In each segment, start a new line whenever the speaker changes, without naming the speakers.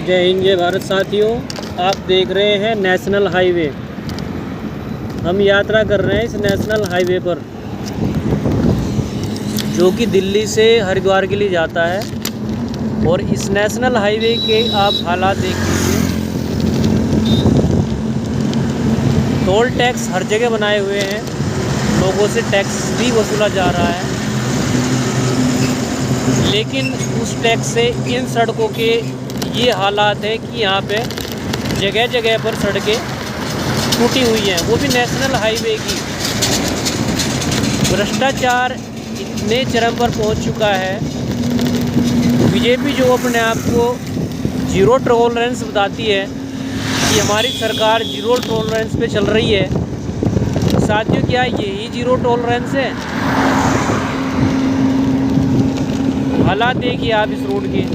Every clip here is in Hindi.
जय हिंद जय भारत साथियों, आप देख रहे हैं नेशनल हाईवे। हम यात्रा कर रहे हैं इस नेशनल हाईवे पर, जो कि दिल्ली से हरिद्वार के लिए जाता है। और इस नेशनल हाईवे के आप हालात देख लीजिए। टोल टैक्स हर जगह बनाए हुए हैं, लोगों से टैक्स भी वसूला जा रहा है, लेकिन उस टैक्स से इन सड़कों के ये हालात है कि यहाँ पे जगह जगह पर सड़कें टूटी हुई हैं, वो भी नेशनल हाईवे की। भ्रष्टाचार इतने चरम पर पहुँच चुका है। बीजेपी जो अपने आप को जीरो टॉलरेंस बताती है कि हमारी सरकार जीरो टॉलरेंस पे चल रही है, साथियों क्या यही जीरो टॉलरेंस है? हालात देखिए आप इस रोड के।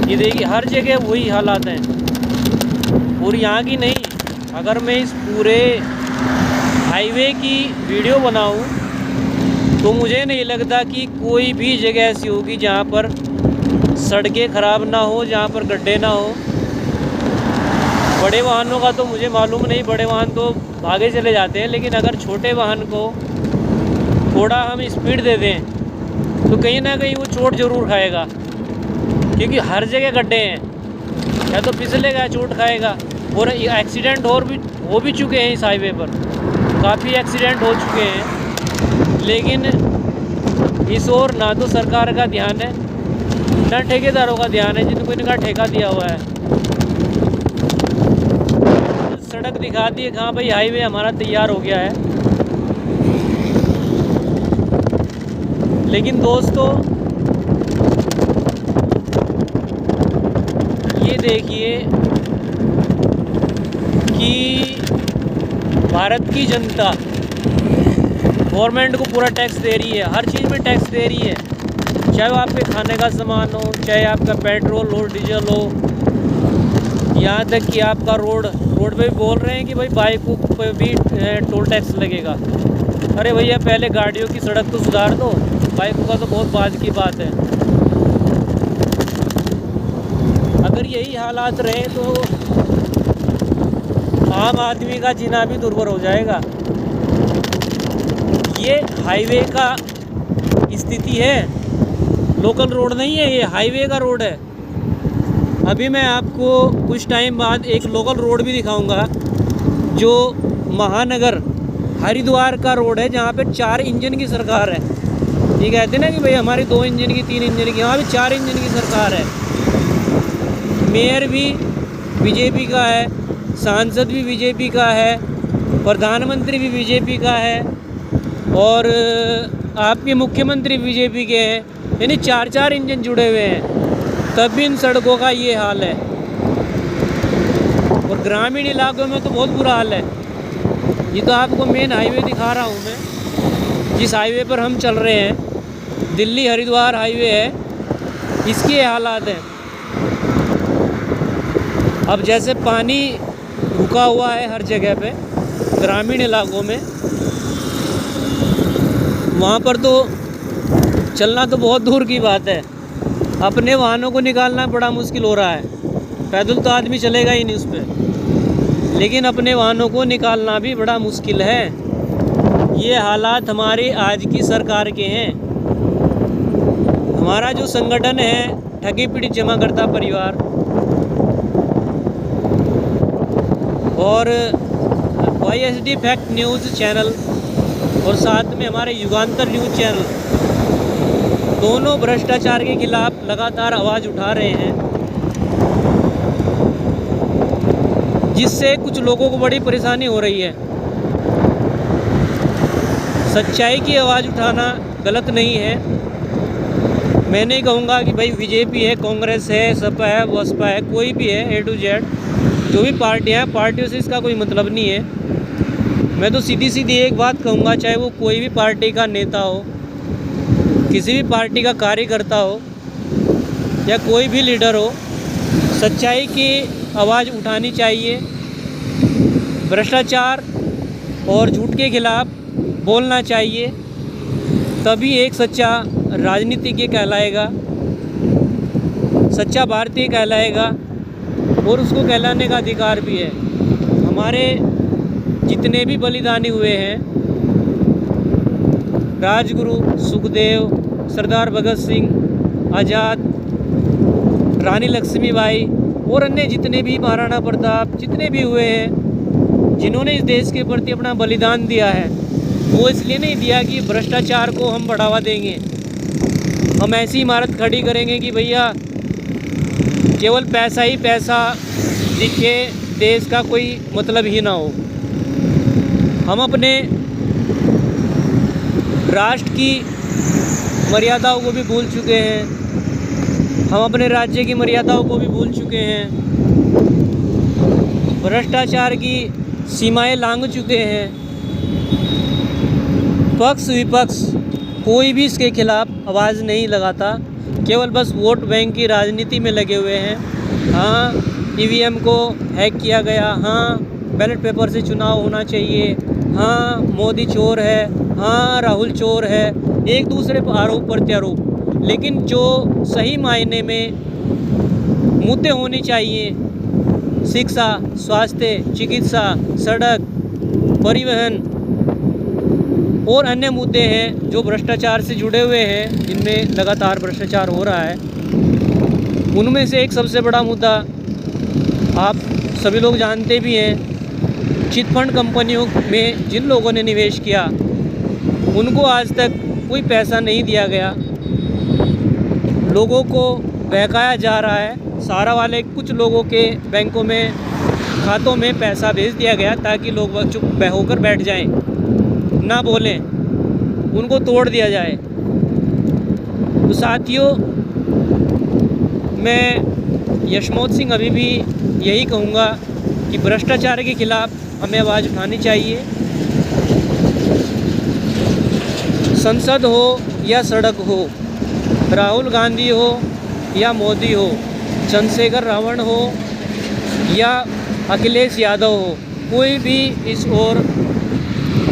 ये देखिए हर जगह वही हालात हैं। और यहाँ की नहीं, अगर मैं इस पूरे हाईवे की वीडियो बनाऊं तो मुझे नहीं लगता कि कोई भी जगह ऐसी होगी जहाँ पर सड़कें ख़राब ना हो, जहाँ पर गड्ढे ना हो। बड़े वाहनों का तो मुझे मालूम नहीं, बड़े वाहन तो भागे चले जाते हैं, लेकिन अगर छोटे वाहन को थोड़ा हम स्पीड दे दें तो कहीं ना कहीं वो चोट ज़रूर खाएगा, क्योंकि हर जगह गड्ढे हैं। या तो फिसलेगा, चोट खाएगा। और एक्सीडेंट और भी हो भी चुके हैं इस हाईवे पर, काफ़ी एक्सीडेंट हो चुके हैं। लेकिन इस ओर ना तो सरकार का ध्यान है, ना ठेकेदारों का ध्यान है, जिनको इनका ठेका दिया हुआ है। सड़क दिखाती है कहाँ भाई हाईवे हमारा तैयार हो गया है। लेकिन दोस्तों ये देखिए कि भारत की जनता गवर्नमेंट को पूरा टैक्स दे रही है, हर चीज़ में टैक्स दे रही है, चाहे वो आपके खाने का सामान हो, चाहे आपका पेट्रोल हो, डीजल हो, यहाँ तक कि आपका रोड पे भी बोल रहे हैं कि भाई बाइकों पे भी टोल टैक्स लगेगा। अरे भैया पहले गाड़ियों की सड़क तो सुधार दो, बाइकों का तो बहुत बाद की बात है। अगर यही हालात रहे तो आम आदमी का जीना भी दुर्भर हो जाएगा। ये हाईवे का स्थिति है, लोकल रोड नहीं है, ये हाईवे का रोड है। अभी मैं आपको कुछ टाइम बाद एक लोकल रोड भी दिखाऊंगा, जो महानगर हरिद्वार का रोड है, जहाँ पे 4 इंजन की सरकार है। ये कहते हैं ना कि भाई हमारी 2 इंजन की, 3 इंजन की, यहाँ भी 4 इंजन की सरकार है। मेयर भी बीजेपी का है, सांसद भी बीजेपी का है, प्रधानमंत्री भी बीजेपी का है, और आपके मुख्यमंत्री बीजेपी के हैं। यानी 4 इंजन जुड़े हुए हैं, तब भी इन सड़कों का ये हाल है। और ग्रामीण इलाकों में तो बहुत बुरा हाल है। ये तो आपको मेन हाईवे दिखा रहा हूँ मैं, जिस हाईवे पर हम चल रहे हैं, दिल्ली हरिद्वार हाईवे है, इसके हालात हैं। अब जैसे पानी रुका हुआ है हर जगह पे ग्रामीण इलाकों में, वहाँ पर तो चलना तो बहुत दूर की बात है, अपने वाहनों को निकालना बड़ा मुश्किल हो रहा है। पैदल तो आदमी चलेगा ही नहीं उस पर, लेकिन अपने वाहनों को निकालना भी बड़ा मुश्किल है। ये हालात हमारी आज की सरकार के हैं। हमारा जो संगठन है ठगी पीड़ित जमाकर्ता परिवार, और YSD फैक्ट न्यूज़ चैनल, और साथ में हमारे युगांतर न्यूज़ चैनल, दोनों भ्रष्टाचार के खिलाफ लगातार आवाज़ उठा रहे हैं, जिससे कुछ लोगों को बड़ी परेशानी हो रही है। सच्चाई की आवाज़ उठाना गलत नहीं है। मैं नहीं कहूँगा कि भाई बीजेपी है, कांग्रेस है, सपा है, बसपा है, कोई भी है, A to Z जो भी पार्टियाँ हैं, पार्टियों से इसका कोई मतलब नहीं है। मैं तो सीधी एक बात कहूँगा, चाहे वो कोई भी पार्टी का नेता हो, किसी भी पार्टी का कार्यकर्ता हो, या कोई भी लीडर हो, सच्चाई की आवाज़ उठानी चाहिए। भ्रष्टाचार और झूठ के खिलाफ बोलना चाहिए। तभी एक सच्चा राजनीतिज्ञ कहलाएगा, सच्चा भारतीय कहलाएगा, और उसको कहलाने का अधिकार भी है। हमारे जितने भी बलिदानी हुए हैं, राजगुरु, सुखदेव, सरदार भगत सिंह, आज़ाद, रानी लक्ष्मीबाई और अन्य जितने भी, महाराणा प्रताप, जितने भी हुए हैं जिन्होंने इस देश के प्रति अपना बलिदान दिया है, वो इसलिए नहीं दिया कि भ्रष्टाचार को हम बढ़ावा देंगे, हम ऐसी इमारत खड़ी करेंगे कि भैया केवल पैसा ही पैसा दिखे, देश का कोई मतलब ही ना हो। हम अपने राष्ट्र की मर्यादाओं को भी भूल चुके हैं, हम अपने राज्य की मर्यादाओं को भी भूल चुके हैं, भ्रष्टाचार की सीमाएं लांघ चुके हैं। पक्ष विपक्ष कोई भी इसके खिलाफ आवाज़ नहीं लगाता, केवल बस वोट बैंक की राजनीति में लगे हुए हैं। हाँ, ईवीएम को हैक किया गया, हाँ बैलेट पेपर से चुनाव होना चाहिए, हाँ मोदी चोर है, हाँ राहुल चोर है, एक दूसरे पर आरोप प्रत्यारोप। लेकिन जो सही मायने में मुद्दे होने चाहिए, शिक्षा, स्वास्थ्य, चिकित्सा, सड़क, परिवहन और अन्य मुद्दे हैं जो भ्रष्टाचार से जुड़े हुए हैं, जिनमें लगातार भ्रष्टाचार हो रहा है, उनमें से एक सबसे बड़ा मुद्दा आप सभी लोग जानते भी हैं, चिटफंड कंपनियों में जिन लोगों ने निवेश किया उनको आज तक कोई पैसा नहीं दिया गया, लोगों को बहकाया जा रहा है। सारा वाले कुछ लोगों के बैंकों में, खातों में पैसा भेज दिया गया ताकि लोग चुप होकर बैठ जाएं, ना बोलें, उनको तोड़ दिया जाए। तो साथियों, मैं यशमोत सिंह अभी भी यही कहूँगा कि भ्रष्टाचार के खिलाफ हमें आवाज़ उठानी चाहिए। संसद हो या सड़क हो, राहुल गांधी हो या मोदी हो, चंद्रशेखर रावण हो या अखिलेश यादव हो, कोई भी इस ओर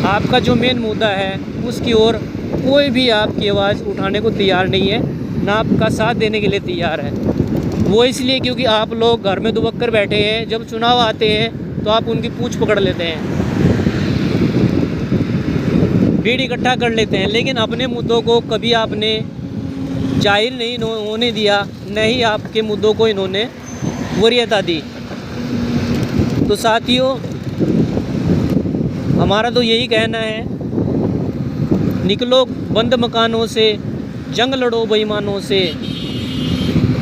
आपका जो मेन मुद्दा है उसकी ओर कोई भी आपकी आवाज़ उठाने को तैयार नहीं है, ना आपका साथ देने के लिए तैयार है। वो इसलिए क्योंकि आप लोग घर में दुबक कर बैठे हैं, जब चुनाव आते हैं तो आप उनकी पूंछ पकड़ लेते हैं, भीड़ इकट्ठा कर लेते हैं, लेकिन अपने मुद्दों को कभी आपने जाहिर नहीं होने दिया, न ही आपके मुद्दों को इन्होंने वरीयता दी। तो साथियों, हमारा तो यही कहना है, निकलो बंद मकानों से, जंग लड़ो बेईमानों से।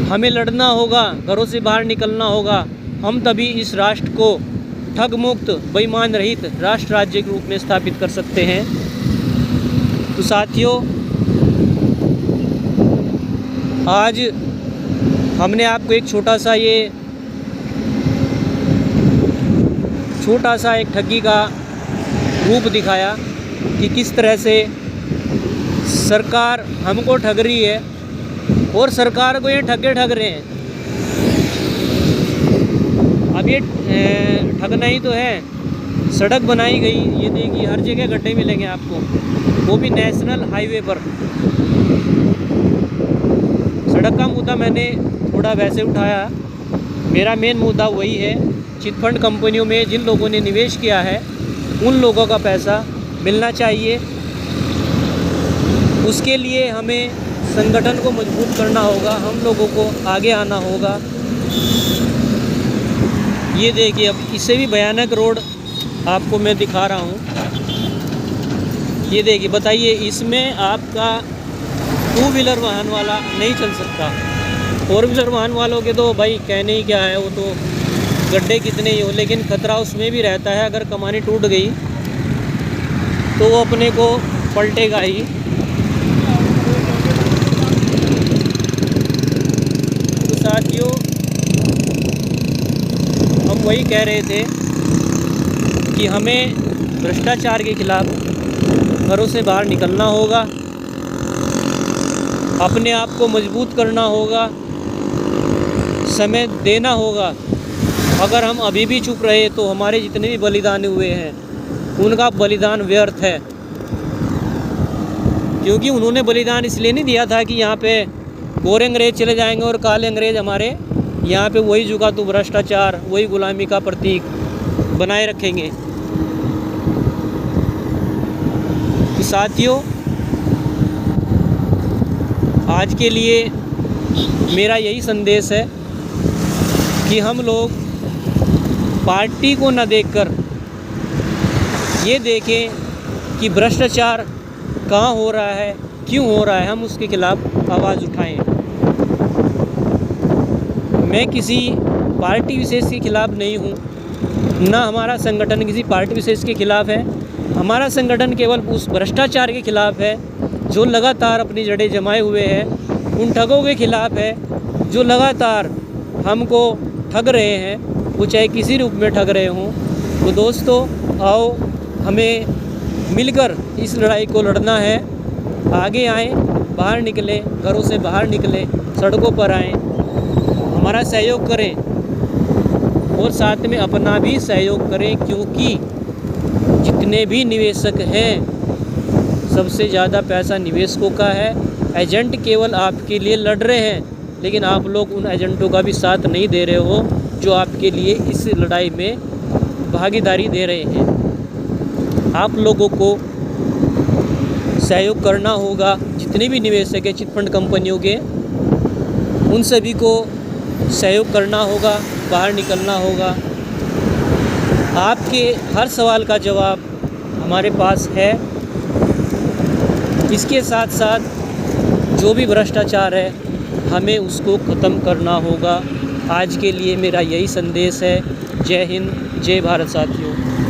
हमें लड़ना होगा, घरों से बाहर निकलना होगा, हम तभी इस राष्ट्र को ठग मुक्त, बेईमान रहित राष्ट्र राज्य के रूप में स्थापित कर सकते हैं। तो साथियों, आज हमने आपको एक छोटा सा एक ठगी का रूप दिखाया कि किस तरह से सरकार हमको ठग रही है और सरकार को ये ठग रहे हैं। अब ये ठगना ही तो है। सड़क बनाई गई, ये देखिए हर जगह गड्ढे मिलेंगे आपको, वो भी नेशनल हाईवे पर। सड़क का मुद्दा मैंने थोड़ा वैसे उठाया, मेरा मेन मुद्दा वही है, चिटफंड कंपनियों में जिन लोगों ने निवेश किया है उन लोगों का पैसा मिलना चाहिए। उसके लिए हमें संगठन को मजबूत करना होगा, हम लोगों को आगे आना होगा। ये देखिए, अब इससे भी भयानक रोड आपको मैं दिखा रहा हूँ। ये देखिए, बताइए, इसमें आपका 2 व्हीलर वाहन वाला नहीं चल सकता। 4 व्हीलर वाहन वालों के तो भाई कहने ही क्या है, वो तो गड्ढे कितने ही हो, लेकिन खतरा उसमें भी रहता है। अगर कमानी टूट गई तो वो अपने को पलटेगा ही। तो साथियों, हम वही कह रहे थे कि हमें भ्रष्टाचार के खिलाफ घरों से बाहर निकलना होगा, अपने आप को मजबूत करना होगा, समय देना होगा। अगर हम अभी भी चुप रहे तो हमारे जितने भी बलिदान हुए हैं उनका बलिदान व्यर्थ है। क्योंकि उन्होंने बलिदान इसलिए नहीं दिया था कि यहाँ पे गोरे अंग्रेज चले जाएंगे और काले अंग्रेज हमारे यहाँ पे वही जुगा तो भ्रष्टाचार, वही गुलामी का प्रतीक बनाए रखेंगे। तो साथियों, आज के लिए मेरा यही संदेश है कि हम लोग पार्टी को न देखकर ये देखें कि भ्रष्टाचार कहाँ हो रहा है, क्यों हो रहा है, हम उसके खिलाफ आवाज़ उठाएं। मैं किसी पार्टी विशेष के खिलाफ नहीं हूँ, ना हमारा संगठन किसी पार्टी विशेष के खिलाफ है। हमारा संगठन केवल उस भ्रष्टाचार के खिलाफ है जो लगातार अपनी जड़ें जमाए हुए है, उन ठगों के खिलाफ है जो लगातार हमको ठग रहे हैं, वो चाहे किसी रूप में ठग रहे हों। तो दोस्तों, आओ हमें मिलकर इस लड़ाई को लड़ना है। आगे आएँ, बाहर निकलें, घरों से बाहर निकलें, सड़कों पर आएँ, हमारा सहयोग करें और साथ में अपना भी सहयोग करें, क्योंकि जितने भी निवेशक हैं सबसे ज़्यादा पैसा निवेशकों का है। एजेंट केवल आपके लिए लड़ रहे हैं, लेकिन आप लोग उन एजेंटों का भी साथ नहीं दे रहे हो जो आपके लिए इस लड़ाई में भागीदारी दे रहे हैं। आप लोगों को सहयोग करना होगा। जितने भी निवेशक हैं चिट फंड कंपनियों के, उन सभी को सहयोग करना होगा, बाहर निकलना होगा। आपके हर सवाल का जवाब हमारे पास है। इसके साथ साथ जो भी भ्रष्टाचार है हमें उसको ख़त्म करना होगा। आज के लिए मेरा यही संदेश है। जय हिंद, जय भारत साथियों।